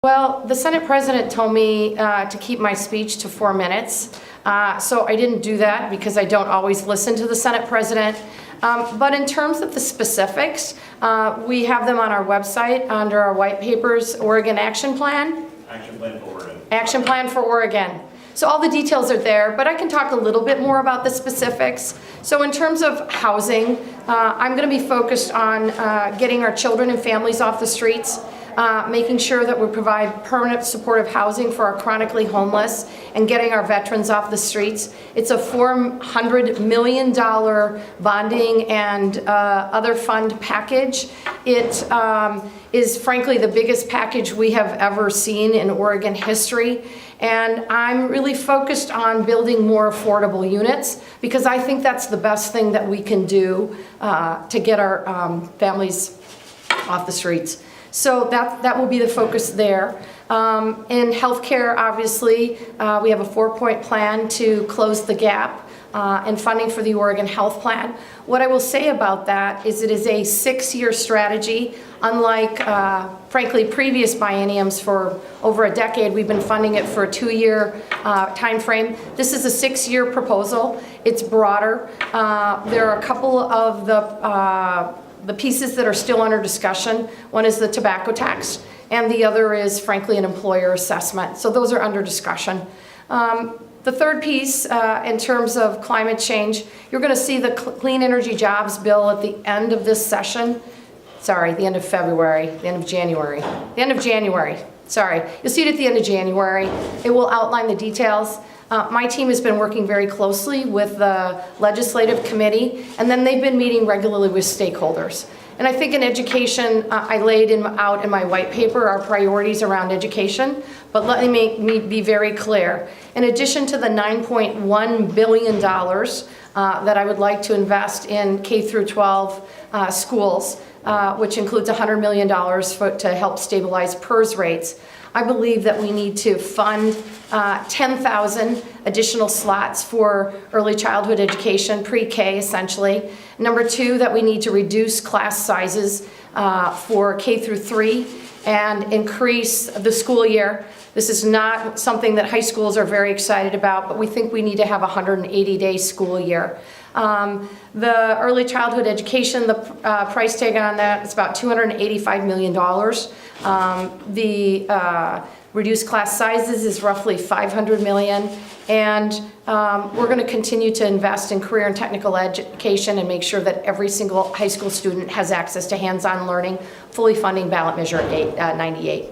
Well, the Senate President told me to keep my speech to 4 minutes, so I didn't do that because I don't always listen to the Senate President. But in terms of the specifics, we have them on our website under our white papers, Oregon Action Plan. Action Plan for Oregon. Action Plan for Oregon. So all the details are there, but I can talk a little bit more about the specifics. So in terms of housing, I'm going to be focused on getting our children and families off the streets, making sure that we provide permanent supportive housing for our chronically homeless, and getting our veterans off the streets. It's a $400 million bonding and other fund package. It is frankly the biggest package we have ever seen in Oregon history. And I'm really focused on building more affordable units because I think that's the best thing that we can do to get our families off the streets. So that will be the focus there. In healthcare, obviously, we have a 4-point plan to close the gap and funding for the Oregon Health Plan. What I will say about that is it is a 6-year strategy. Unlike, frankly, previous bienniums for over a decade, we've been funding it for a 2-year time frame. This is a 6-year proposal. It's broader. There are a couple of the pieces that are still under discussion. One is the tobacco tax, and the other is, frankly, an employer assessment. So those are under discussion. The third piece, in terms of climate change, you're going to see the Clean Energy Jobs Bill at the end of this session. Sorry, the end of February, the end of January. The end of January, sorry. You'll see it at the end of January. It will outline the details. My team has been working very closely with the Legislative Committee, and then they've been meeting regularly with stakeholders. And I think in education, I laid out in my white paper our priorities around education, but let me be very clear. In addition to the $9.1 billion that I would like to invest in K through 12 schools, which includes $100 million to help stabilize PERS rates, I believe that we need to fund 10,000 additional slots for early childhood education, pre-K essentially. Number 2, that we need to reduce class sizes for K through 3 and increase the school year. This is not something that high schools are very excited about, but we think we need to have a 180-day school year. The early childhood education, the price tag on that is about $285 million. The reduced class sizes is roughly $500 million. And we're going to continue to invest in career and technical education and make sure that every single high school student has access to hands-on learning, fully funding ballot measure 98.